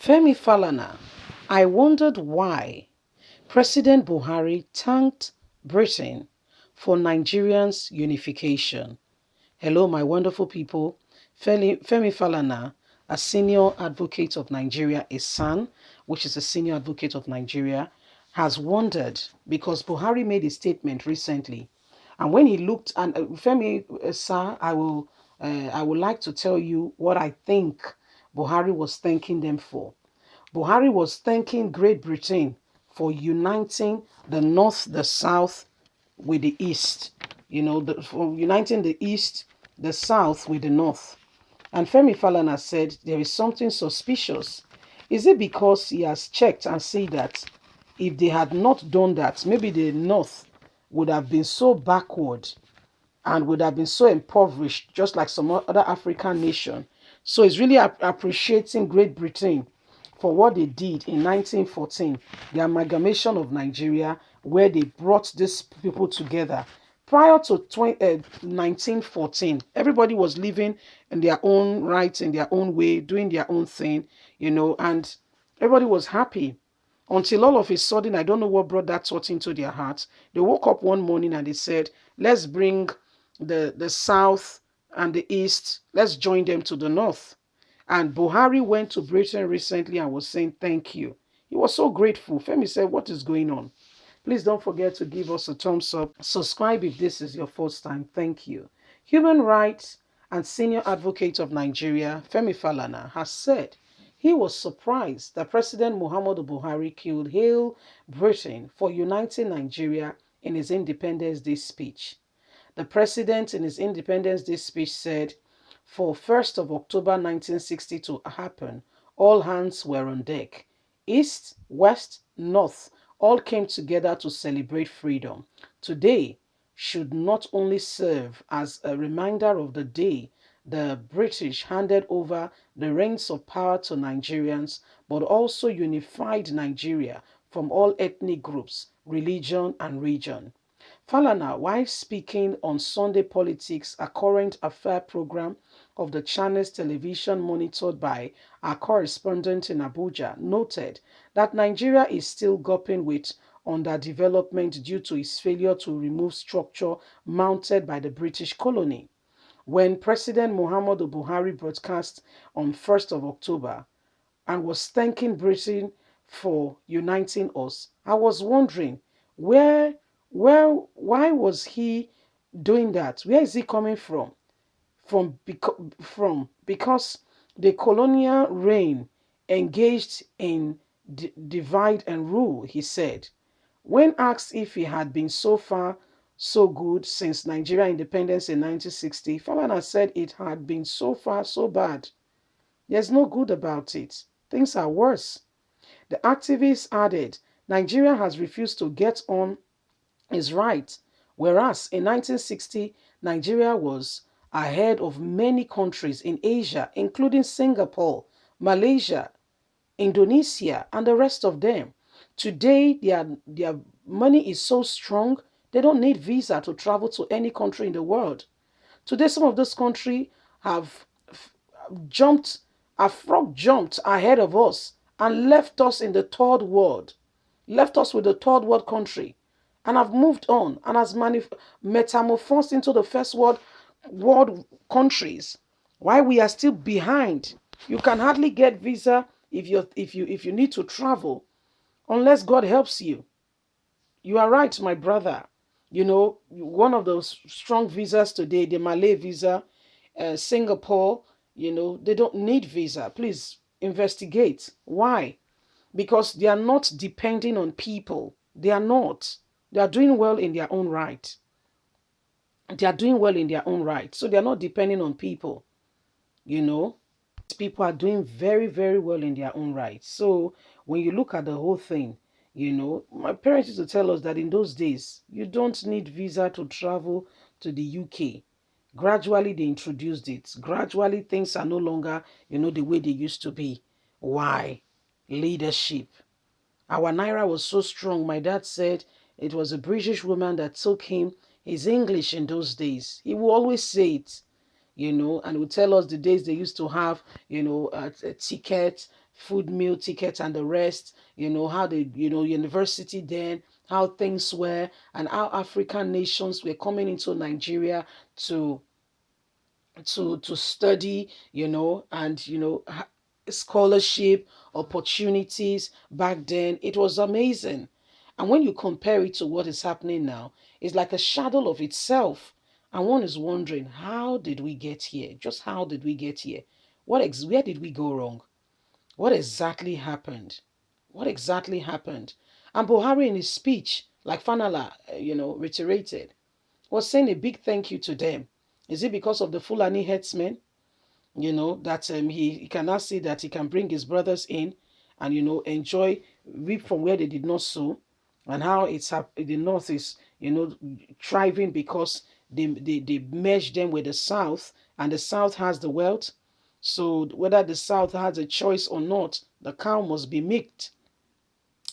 Femi Falana, I wondered why President Buhari thanked Britain for Nigerians' unification. Hello, my wonderful people. Femi Falana, a senior advocate of Nigeria, a son, which is a senior advocate of Nigeria, has wondered because Buhari made a statement recently. And when he looked, and Femi, sir, I would like to tell you what I think Buhari was thanking them for. Buhari was thanking Great Britain for uniting the North, the South with the East. For uniting the East, the South with the North. And Femi Falana said there is something suspicious. Is it because he has checked and see that if they had not done that, maybe the North would have been so backward and would have been so impoverished, just like some other African nation. So he's really appreciating Great Britain for what they did in 1914, the amalgamation of Nigeria, where they brought these people together. Prior to 1914, everybody was living in their own right, in their own way, doing their own thing, and everybody was happy. Until all of a sudden, I don't know what brought that thought into their hearts. They woke up one morning and they said, let's bring the South and the East, let's join them to the North. And Buhari went to Britain recently and was saying thank you. He was so grateful. Femi said, what is going on? Please don't forget to give us a thumbs up. Subscribe if this is your first time. Thank you. Human rights and senior advocate of Nigeria, Femi Falana, has said he was surprised that President Muhammadu Buhari could hail Britain for uniting Nigeria in his Independence Day speech. The president in his Independence Day speech said, for 1st of October 1960 to happen, all hands were on deck. East, West, North all came together to celebrate freedom. Today should not only serve as a reminder of the day the British handed over the reins of power to Nigerians, but also unified Nigeria from all ethnic groups, religion, and region. Falana, while speaking on Sunday Politics, a current affair program of the channel's television monitored by our correspondent in Abuja, noted that Nigeria is still grappling with underdevelopment due to its failure to remove structure mounted by the British colony. When President Muhammadu Buhari broadcast on 1st of October and was thanking Britain for uniting us, I was wondering why was he doing that? Where is he coming from? Because the colonial reign engaged in divide and rule, he said. When asked if he had been so far so good since Nigeria independence in 1960, Falana said it had been so far so bad. There's no good about it. Things are worse. The activist added, Nigeria has refused to get on its right, whereas in 1960, Nigeria was ahead of many countries in Asia, including Singapore, Malaysia, Indonesia, and the rest of them. Today, their money is so strong, they don't need visa to travel to any country in the world. Today, some of those countries have jumped, a frog jumped ahead of us and left us in the third world, left us with the third world country, and have moved on and has metamorphosed into the first world countries. Why we are still behind? You can hardly get visa if you need to travel, unless God helps you. You are right, my brother. One of those strong visas today, the Malay visa, Singapore, they don't need visa. Please investigate. Why? Because they are not depending on people. They are not. They are doing well in their own right. They are doing well in their own right. So they are not depending on people. You know, people are doing very, very well in their own right. So when you look at the whole thing, my parents used to tell us that in those days, you don't need visa to travel to the UK. Gradually, they introduced it. Gradually, things are no longer, the way they used to be. Why? Leadership. Our Naira was so strong. My dad said it was a British woman that took him his English in those days. He will always say it, and would tell us the days they used to have, a ticket, food meal tickets and the rest, how the, university then, how things were, and how African nations were coming into Nigeria to study, and scholarship opportunities back then. It was amazing. And when you compare it to what is happening now, it's like a shadow of itself. And one is wondering, how did we get here? Just how did we get here? Where did we go wrong? What exactly happened? What exactly happened? And Buhari in his speech, like Fanala, reiterated, was saying a big thank you to them. Is it because of the Fulani headsmen? That he can now see that he can bring his brothers in and, enjoy, reap from where they did not sow, and how the north is, thriving because they merged them with the south, and the south has the wealth. So whether the south has a choice or not, the cow must be milked,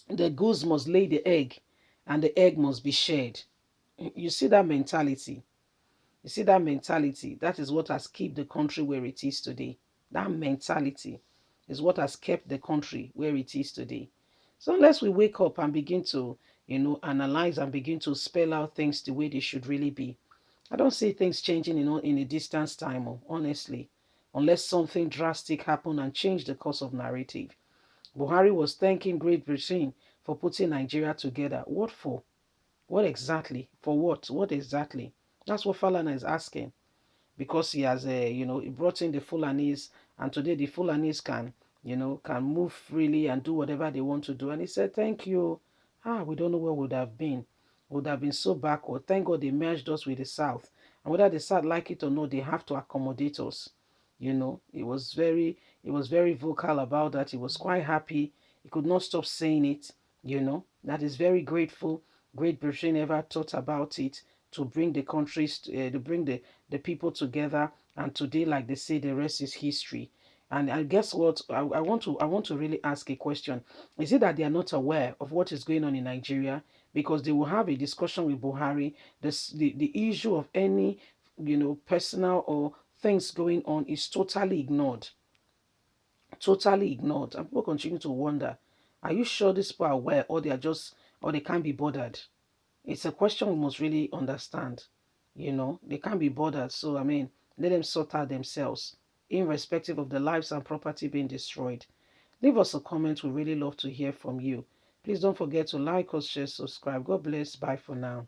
the goose must lay the egg, and the egg must be shared. You see that mentality. You see that mentality? That is what has kept the country where it is today. That mentality is what has kept the country where it is today. So unless we wake up and begin to, analyze and begin to spell out things the way they should really be, I don't see things changing in a distance time, honestly, unless something drastic happen and change the course of narrative. Buhari was thanking Great Britain for putting Nigeria together. What for? What exactly? For what? What exactly? That's what Falana is asking, because he has he brought in the Fulanis, and today the Fulanis can move freely and do whatever they want to do. And he said, thank you. We don't know where we would have been. We would have been so backward. Thank God they merged us with the South. And whether the South like it or not, they have to accommodate us. He was very vocal about that. He was quite happy. He could not stop saying it. That is very grateful. Great Britain ever thought about it to bring the countries, to bring the people together. And today, like they say, the rest is history. And I guess what I want to really ask a question. Is it that they are not aware of what is going on in Nigeria? Because they will have a discussion with Buhari. The issue of any, personal or things going on is totally ignored. Totally ignored. And people continue to wonder, are you sure these people are aware, or or they can't be bothered? It's a question we must really understand. They can't be bothered. So, let them sort out themselves, irrespective of the lives and property being destroyed. Leave us a comment. We really love to hear from you. Please don't forget to like us, share, subscribe. God bless. Bye for now.